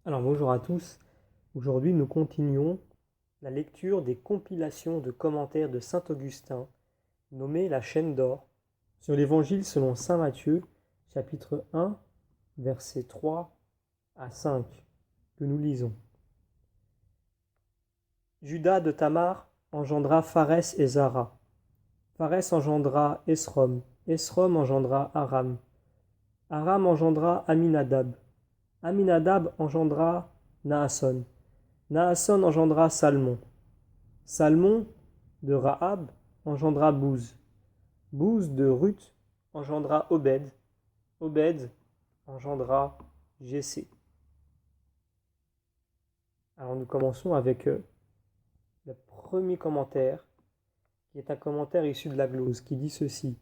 Alors bonjour à tous, aujourd'hui nous continuons la lecture des compilations de commentaires de saint Augustin, nommée la chaîne d'or, sur l'évangile selon saint Matthieu, chapitre 1, versets 3 à 5, que nous lisons. Judas de Tamar engendra Pharès et Zara. Pharès engendra Esrom, Esrom engendra Aram. Aram engendra Aminadab. Aminadab engendra Naasson. Naasson engendra Salmon. Salmon de Rahab engendra Bouz. Bouz de Ruth engendra Obed. Obed engendra Jessé. Alors nous commençons avec le premier commentaire, qui est un commentaire issu de la glose, qui dit ceci.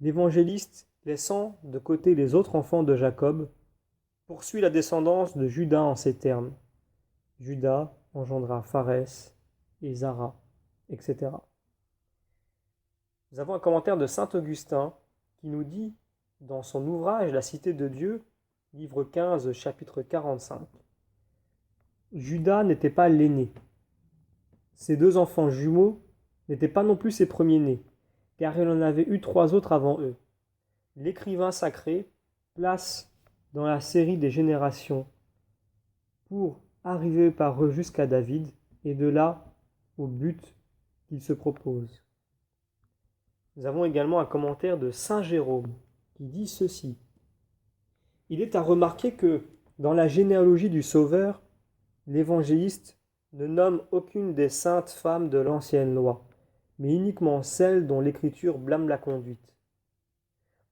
L'évangéliste, laissant de côté les autres enfants de Jacob, poursuit la descendance de Judas en ces termes. Judas engendra Pharès et Zara, etc. Nous avons un commentaire de saint Augustin qui nous dit, dans son ouvrage La Cité de Dieu, livre 15, chapitre 45, Judas n'était pas l'aîné. Ses deux enfants jumeaux n'étaient pas non plus ses premiers-nés, car il en avait eu 3 autres avant eux. L'écrivain sacré place dans la série des générations pour arriver par eux jusqu'à David, et de là au but qu'il se propose. Nous avons également un commentaire de saint Jérôme qui dit ceci. Il est à remarquer que, dans la généalogie du Sauveur, l'évangéliste ne nomme aucune des saintes femmes de l'ancienne loi, mais uniquement celles dont l'Écriture blâme la conduite.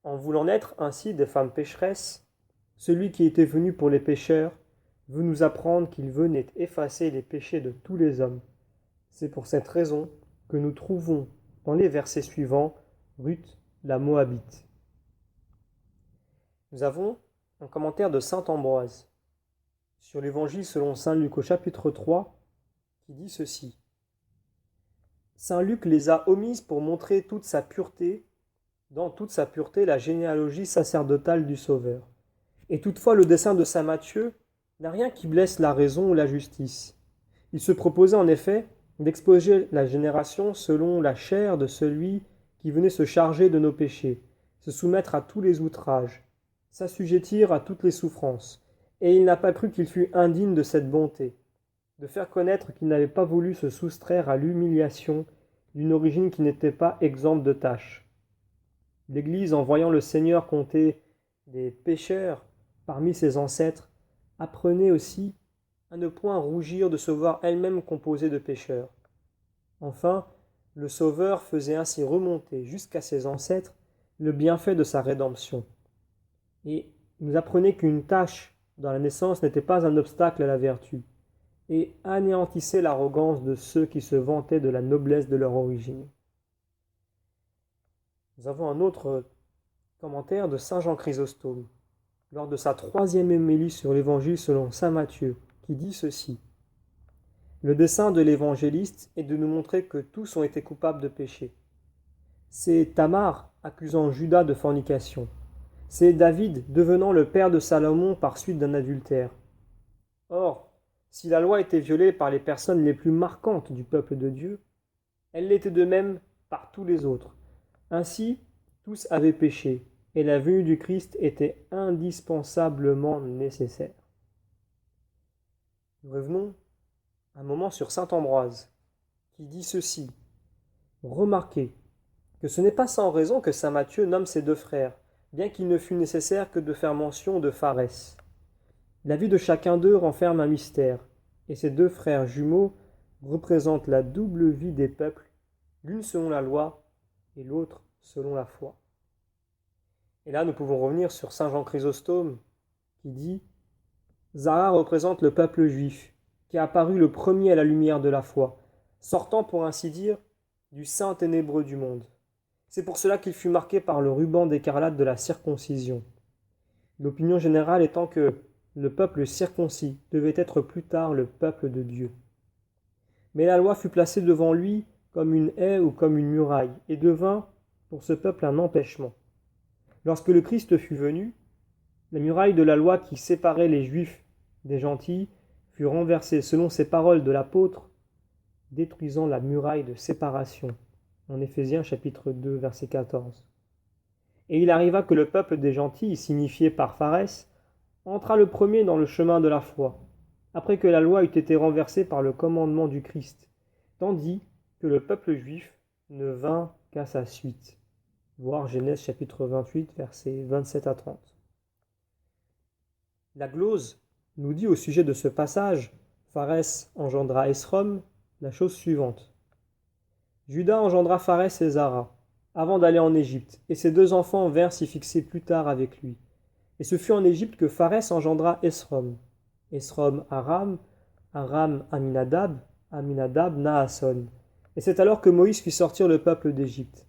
En voulant naître ainsi des femmes pécheresses, celui qui était venu pour les pécheurs veut nous apprendre qu'il venait effacer les péchés de tous les hommes. C'est pour cette raison que nous trouvons dans les versets suivants Ruth la Moabite. Nous avons un commentaire de saint Ambroise sur l'évangile selon saint Luc au chapitre 3 qui dit ceci. Saint Luc les a omises pour montrer toute sa pureté, dans toute sa pureté la généalogie sacerdotale du Sauveur. Et toutefois le dessein de saint Matthieu n'a rien qui blesse la raison ou la justice. Il se proposait en effet d'exposer la génération selon la chair de celui qui venait se charger de nos péchés, se soumettre à tous les outrages, s'assujettir à toutes les souffrances, et il n'a pas cru qu'il fût indigne de cette bonté, de faire connaître qu'il n'avait pas voulu se soustraire à l'humiliation d'une origine qui n'était pas exempte de tâches. L'Église, en voyant le Seigneur compter des pécheurs parmi ses ancêtres, apprenait aussi à ne point rougir de se voir elle-même composée de pécheurs. Enfin, le Sauveur faisait ainsi remonter jusqu'à ses ancêtres le bienfait de sa rédemption. Et nous apprenait qu'une tâche dans la naissance n'était pas un obstacle à la vertu, et anéantissait l'arrogance de ceux qui se vantaient de la noblesse de leur origine. Nous avons un autre commentaire de saint Jean Chrysostome, lors de sa 3e homélie sur l'évangile selon saint Matthieu, qui dit ceci. Le dessein de l'évangéliste est de nous montrer que tous ont été coupables de péché. C'est Tamar accusant Judas de fornication. C'est David devenant le père de Salomon par suite d'un adultère. Or, si la loi était violée par les personnes les plus marquantes du peuple de Dieu, elle l'était de même par tous les autres. Ainsi, tous avaient péché, et la venue du Christ était indispensablement nécessaire. Nous revenons un moment sur saint Ambroise, qui dit ceci. Remarquez que ce n'est pas sans raison que saint Matthieu nomme ses 2 frères, bien qu'il ne fût nécessaire que de faire mention de Pharès. La vie de chacun d'eux renferme un mystère, et ces 2 frères jumeaux représentent la double vie des peuples, l'une selon la loi et l'autre selon la foi. Et là, nous pouvons revenir sur saint Jean Chrysostome, qui dit « Zara représente le peuple juif, qui a apparu le premier à la lumière de la foi, sortant pour ainsi dire du sein ténébreux du monde. C'est pour cela qu'il fut marqué par le ruban d'écarlate de la circoncision. L'opinion générale étant que le peuple circoncis devait être plus tard le peuple de Dieu. Mais la loi fut placée devant lui comme une haie ou comme une muraille, et devint pour ce peuple un empêchement. Lorsque le Christ fut venu, la muraille de la loi qui séparait les Juifs des gentils fut renversé selon ces paroles de l'apôtre, détruisant la muraille de séparation. En Éphésiens chapitre 2, verset 14. Et il arriva que le peuple des gentils, signifié par Pharès, entra le premier dans le chemin de la foi, après que la loi eut été renversée par le commandement du Christ, tandis que le peuple juif ne vint qu'à sa suite. Voir Genèse chapitre 28, versets 27 à 30. La glose nous dit au sujet de ce passage, Pharès engendra Esrom, la chose suivante. Juda engendra Pharès et Zara, avant d'aller en Égypte, et ses deux enfants vinrent s'y fixer plus tard avec lui. Et ce fut en Égypte que Pharès engendra Esrom. Esrom Aram, Aram Aminadab, Aminadab Naasson. Et c'est alors que Moïse fit sortir le peuple d'Égypte.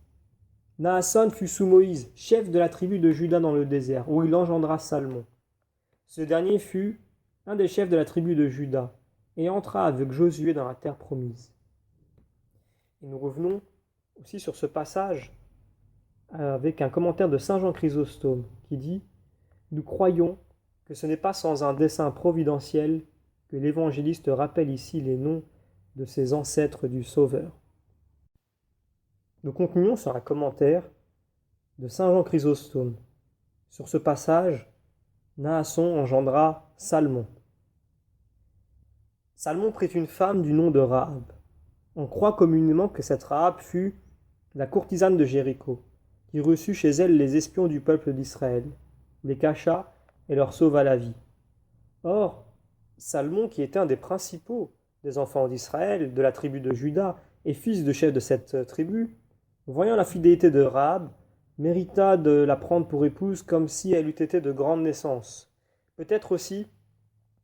Naasson fut sous Moïse, chef de la tribu de Juda dans le désert, où il engendra Salmon. Ce dernier fut un des chefs de la tribu de Juda, et entra avec Josué dans la terre promise. Et nous revenons aussi sur ce passage avec un commentaire de saint Jean Chrysostome qui dit « Nous croyons que ce n'est pas sans un dessein providentiel que l'évangéliste rappelle ici les noms de ses ancêtres du Sauveur. » Nous continuons sur un commentaire de saint Jean Chrysostome. Sur ce passage, Naasson engendra Salmon. Salmon prit une femme du nom de Rahab. On croit communément que cette Rahab fut la courtisane de Jéricho, qui reçut chez elle les espions du peuple d'Israël, les cacha et leur sauva la vie. Or, Salmon, qui était un des principaux des enfants d'Israël, de la tribu de Juda, et fils de chef de cette tribu, voyant la fidélité de Rahab, mérita de la prendre pour épouse comme si elle eût été de grande naissance. Peut-être aussi,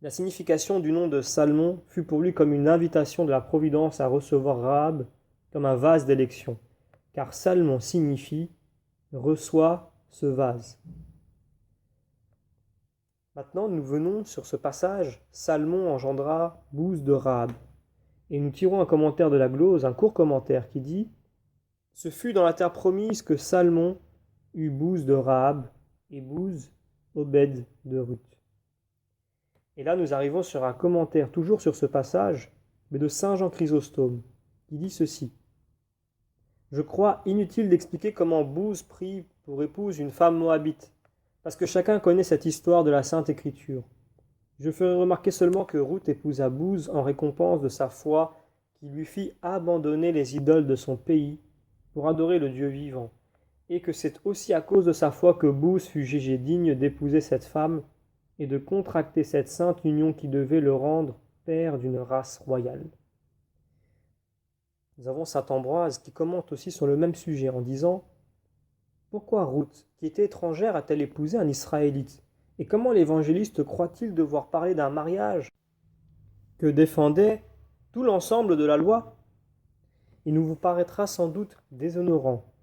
la signification du nom de Salmon fut pour lui comme une invitation de la Providence à recevoir Rahab comme un vase d'élection, car Salmon signifie « reçois ce vase ». Maintenant, nous venons sur ce passage « Salmon engendra Bouz de Rahab ». Et nous tirons un commentaire de la glose, un court commentaire qui dit « Ce fut dans la terre promise que Salmon eut Bouz de Rahab et Bouz Obed de Ruth. » Et là, nous arrivons sur un commentaire, toujours sur ce passage, mais de saint Jean Chrysostome, qui dit ceci. Je crois inutile d'expliquer comment Bouz prit pour épouse une femme moabite, parce que chacun connaît cette histoire de la Sainte Écriture. Je ferai remarquer seulement que Ruth épousa Bouz en récompense de sa foi qui lui fit abandonner les idoles de son pays pour adorer le Dieu vivant, et que c'est aussi à cause de sa foi que Bouz fut jugé digne d'épouser cette femme et de contracter cette sainte union qui devait le rendre père d'une race royale. Nous avons saint Ambroise qui commente aussi sur le même sujet en disant « Pourquoi Ruth, qui était étrangère, a-t-elle épousé un Israélite? Et comment l'évangéliste croit-il devoir parler d'un mariage que défendait tout l'ensemble de la loi? Il nous vous paraîtra sans doute déshonorant,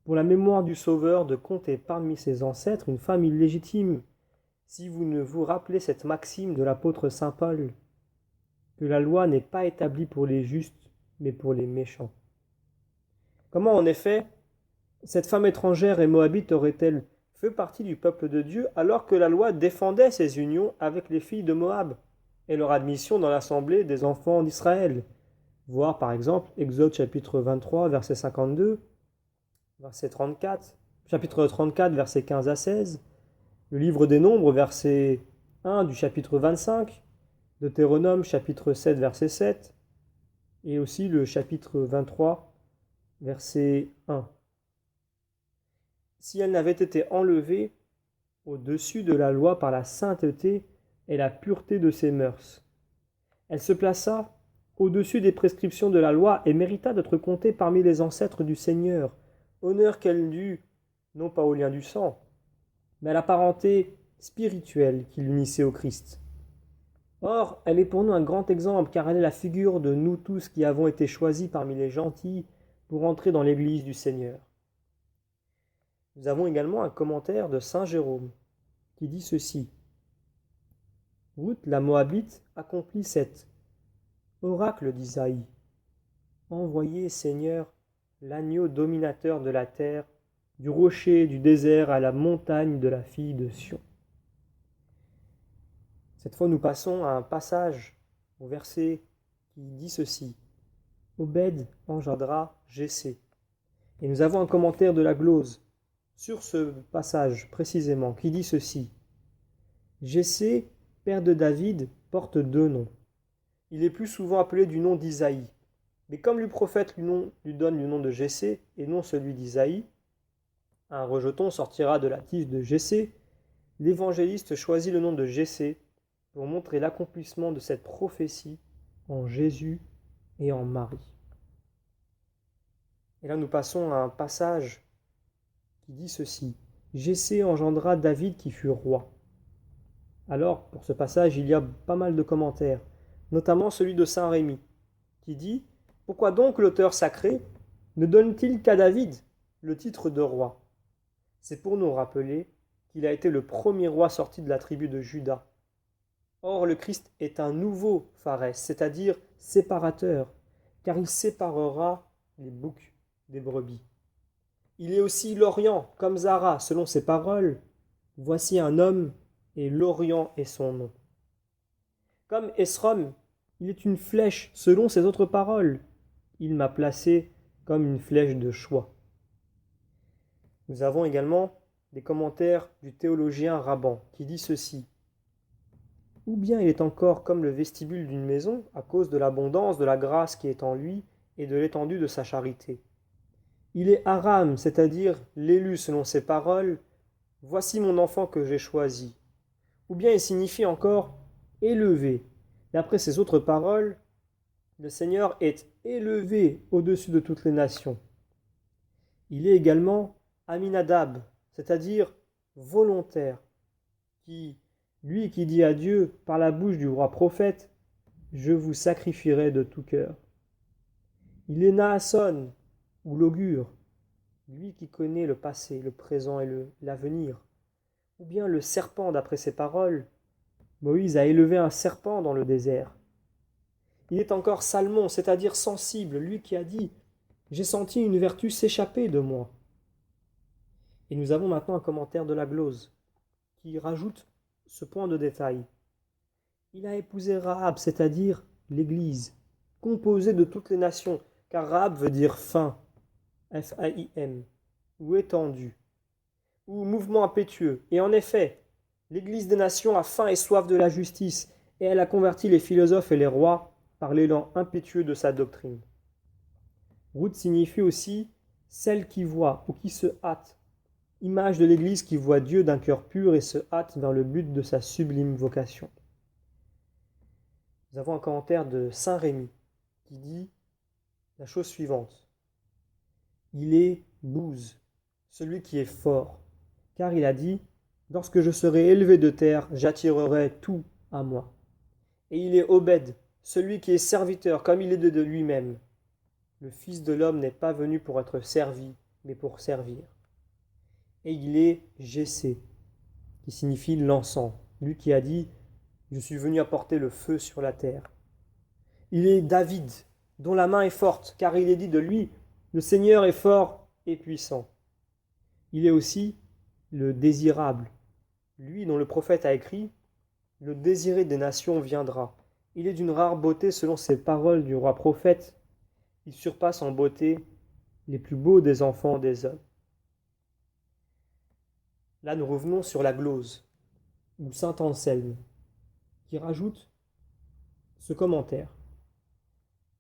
pour la mémoire du Sauveur, de compter parmi ses ancêtres une femme illégitime, si vous ne vous rappelez cette maxime de l'apôtre saint Paul, que la loi n'est pas établie pour les justes, mais pour les méchants. Comment en effet cette femme étrangère et moabite aurait-elle fait partie du peuple de Dieu alors que la loi défendait ses unions avec les filles de Moab et leur admission dans l'assemblée des enfants d'Israël? Voir par exemple Exode chapitre 23 verset 52, verset 34, chapitre 34 verset 15 à 16, le livre des Nombres verset 1 du chapitre 25, Deutéronome chapitre 7 verset 7 et aussi le chapitre 23 verset 1. Si elle n'avait été enlevée au-dessus de la loi par la sainteté et la pureté de ses mœurs, elle se plaça au-dessus des prescriptions de la loi et mérita d'être comptée parmi les ancêtres du Seigneur, honneur qu'elle dut, non pas au lien du sang, mais à la parenté spirituelle qui l'unissait au Christ. Or, elle est pour nous un grand exemple, car elle est la figure de nous tous qui avons été choisis parmi les gentils pour entrer dans l'Église du Seigneur. Nous avons également un commentaire de saint Jérôme, qui dit ceci. Ruth, la Moabite, accomplit cet oracle d'Isaïe. Envoyez, Seigneur, l'agneau dominateur de la terre, du rocher du désert à la montagne de la fille de Sion. Cette fois, nous passons à un passage au verset qui dit ceci. Obed engendra Jessé. Et nous avons un commentaire de la glose sur ce passage précisément qui dit ceci. Jessé, père de David, porte deux noms. Il est plus souvent appelé du nom d'Isaïe. Mais comme le prophète lui donne le nom de Jessé et non celui d'Isaïe, un rejeton sortira de la tige de Jessé, l'évangéliste choisit le nom de Jessé pour montrer l'accomplissement de cette prophétie en Jésus et en Marie. Et là nous passons à un passage qui dit ceci. Jessé engendra David qui fut roi. Alors, pour ce passage, il y a pas mal de commentaires, notamment celui de Saint Rémy, qui dit « Pourquoi donc l'auteur sacré ne donne-t-il qu'à David le titre de roi ?» C'est pour nous rappeler qu'il a été le premier roi sorti de la tribu de Juda. Or, le Christ est un nouveau pharès, c'est-à-dire séparateur, car il séparera les boucs des brebis. Il est aussi l'Orient, comme Zara, selon ses paroles. Voici un homme, et l'Orient est son nom. Comme Esrom, il est une flèche, selon ses autres paroles. Il m'a placé comme une flèche de choix. Nous avons également des commentaires du théologien Raban, qui dit ceci. Ou bien il est encore comme le vestibule d'une maison, à cause de l'abondance de la grâce qui est en lui et de l'étendue de sa charité. Il est Aram, c'est-à-dire l'élu selon ses paroles, « Voici mon enfant que j'ai choisi ». Ou bien il signifie encore « élevé ». D'après ses autres paroles, le Seigneur est élevé au-dessus de toutes les nations. Il est également Aminadab, c'est-à-dire volontaire, lui qui dit à Dieu par la bouche du roi prophète « Je vous sacrifierai de tout cœur ». Il est Naasson, ou l'augure, lui qui connaît le passé, le présent et l'avenir. Ou bien le serpent d'après ses paroles. Moïse a élevé un serpent dans le désert. Il est encore Salmon, c'est-à-dire sensible, lui qui a dit « J'ai senti une vertu s'échapper de moi ». Et nous avons maintenant un commentaire de la glose qui rajoute ce point de détail. Il a épousé Rahab, c'est-à-dire l'Église, composée de toutes les nations, car Rahab veut dire fin, F-A-I-M, ou étendu, ou mouvement impétueux. Et en effet, l'Église des nations a faim et soif de la justice, et elle a converti les philosophes et les rois par l'élan impétueux de sa doctrine. Ruth signifie aussi celle qui voit ou qui se hâte, image de l'Église qui voit Dieu d'un cœur pur et se hâte vers le but de sa sublime vocation. Nous avons un commentaire de Saint Rémy qui dit la chose suivante. Il est Bouze, celui qui est fort, car il a dit « Lorsque je serai élevé de terre, j'attirerai tout à moi. » Et il est Obed, celui qui est serviteur, comme il est de lui-même. Le Fils de l'homme n'est pas venu pour être servi, mais pour servir. Et il est Jessé, qui signifie l'encens, lui qui a dit « Je suis venu apporter le feu sur la terre ». Il est David, dont la main est forte, car il est dit de lui « Le Seigneur est fort et puissant ». Il est aussi le désirable, lui dont le prophète a écrit « Le désiré des nations viendra ». Il est d'une rare beauté selon ces paroles du roi prophète. Il surpasse en beauté les plus beaux des enfants des hommes. Là, nous revenons sur la glose, ou saint Anselme, qui rajoute ce commentaire.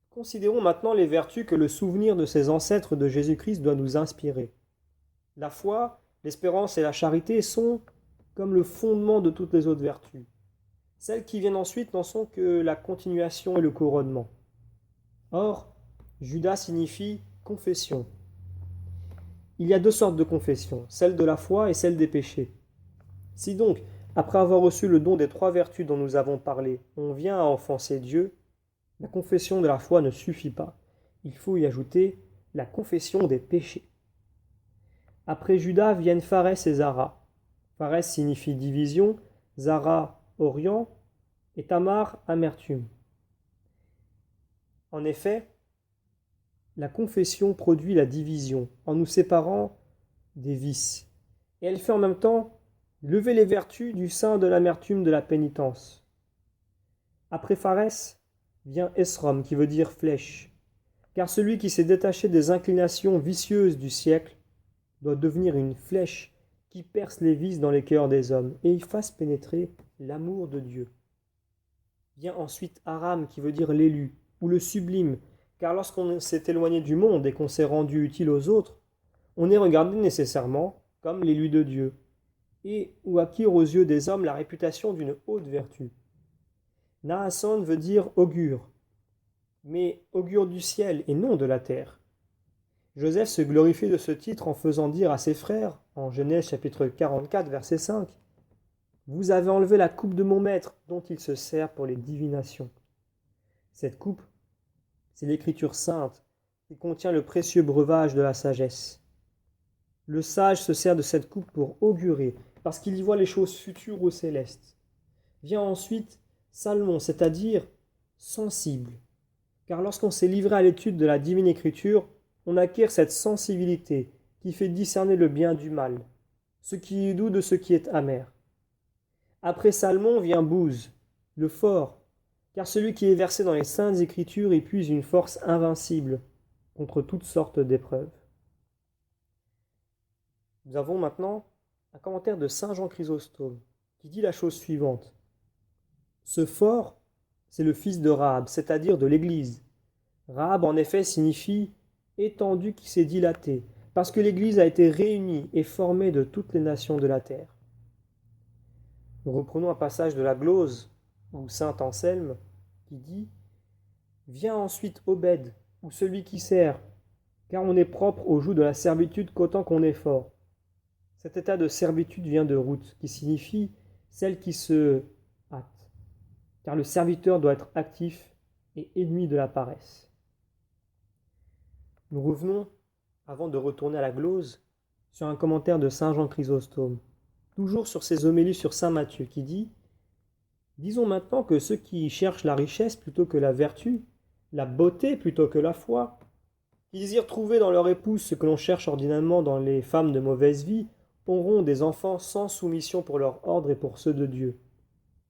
Considérons maintenant les vertus que le souvenir de ces ancêtres de Jésus-Christ doit nous inspirer. La foi, l'espérance et la charité sont comme le fondement de toutes les autres vertus. Celles qui viennent ensuite n'en sont que la continuation et le couronnement. Or, Judas signifie confession. Il y a deux sortes de confession, celle de la foi et celle des péchés. Si donc, après avoir reçu le don des trois vertus dont nous avons parlé, on vient à offenser Dieu, la confession de la foi ne suffit pas. Il faut y ajouter la confession des péchés. Après Judas viennent Pharès et Zara. Pharès signifie division, Zara, Orient, et Tamar, amertume. En effet, la confession produit la division en nous séparant des vices. Et elle fait en même temps lever les vertus du sein de l'amertume de la pénitence. Après Pharès vient Esrom, qui veut dire flèche. Car celui qui s'est détaché des inclinations vicieuses du siècle doit devenir une flèche qui perce les vices dans les cœurs des hommes et y fasse pénétrer l'amour de Dieu. Vient ensuite Aram, qui veut dire l'élu, ou le sublime, car lorsqu'on s'est éloigné du monde et qu'on s'est rendu utile aux autres, on est regardé nécessairement comme l'élu de Dieu, et ou acquire aux yeux des hommes la réputation d'une haute vertu. Naasson veut dire augure, mais augure du ciel et non de la terre. Joseph se glorifie de ce titre en faisant dire à ses frères, en Genèse chapitre 44, verset 5, « Vous avez enlevé la coupe de mon maître, dont il se sert pour les divinations. » Cette coupe, c'est l'écriture sainte qui contient le précieux breuvage de la sagesse. Le sage se sert de cette coupe pour augurer, parce qu'il y voit les choses futures ou célestes. Vient ensuite Salmon, c'est-à-dire sensible, car lorsqu'on s'est livré à l'étude de la divine écriture, on acquiert cette sensibilité qui fait discerner le bien du mal, ce qui est doux de ce qui est amer. Après Salmon vient Bouze, le fort, car celui qui est versé dans les saintes écritures épuise une force invincible contre toutes sortes d'épreuves. Nous avons maintenant un commentaire de saint Jean Chrysostome qui dit la chose suivante. Ce fort, c'est le fils de Rahab, c'est-à-dire de l'Église. Rahab en effet signifie étendue qui s'est dilatée, parce que l'Église a été réunie et formée de toutes les nations de la terre. Nous reprenons un passage de la glose, ou saint Anselme, qui dit « Vient ensuite Obed, ou celui qui sert, car on est propre au joug de la servitude qu'autant qu'on est fort. » Cet état de servitude vient de Ruth, qui signifie celle qui se hâte, car le serviteur doit être actif et ennemi de la paresse. Nous revenons, avant de retourner à la glose, sur un commentaire de saint Jean Chrysostome, toujours sur ses homélies sur saint Matthieu, qui dit « Disons maintenant que ceux qui cherchent la richesse plutôt que la vertu, la beauté plutôt que la foi, qui désirent trouver dans leur épouse ce que l'on cherche ordinairement dans les femmes de mauvaise vie, auront des enfants sans soumission pour leur ordre et pour ceux de Dieu,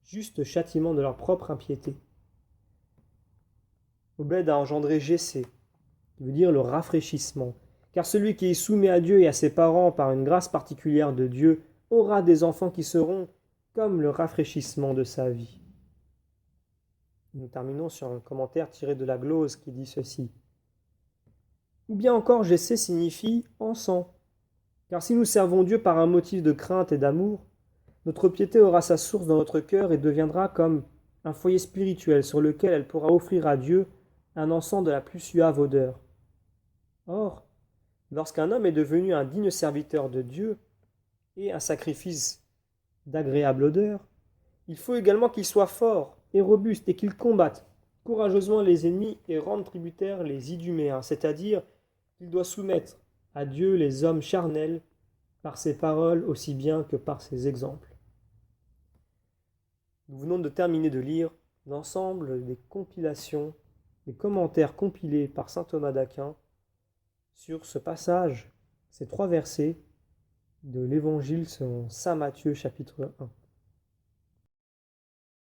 juste châtiment de leur propre impiété. » Obed a engendré Jessé, qui veut dire le rafraîchissement, car celui qui est soumis à Dieu et à ses parents par une grâce particulière de Dieu aura des enfants qui seront comme le rafraîchissement de sa vie. Nous terminons sur un commentaire tiré de la glose qui dit ceci. Ou bien encore Jessé signifie encens, car si nous servons Dieu par un motif de crainte et d'amour, notre piété aura sa source dans notre cœur et deviendra comme un foyer spirituel sur lequel elle pourra offrir à Dieu un encens de la plus suave odeur. Or, lorsqu'un homme est devenu un digne serviteur de Dieu et un sacrifice d'agréable odeur, il faut également qu'il soit fort et robuste et qu'il combatte courageusement les ennemis et rende tributaires les Iduméens, c'est-à-dire qu'il doit soumettre à Dieu les hommes charnels par ses paroles aussi bien que par ses exemples. Nous venons de terminer de lire l'ensemble des compilations, des commentaires compilés par saint Thomas d'Aquin sur ce passage, ces 3 versets de l'Évangile selon saint Matthieu chapitre 1.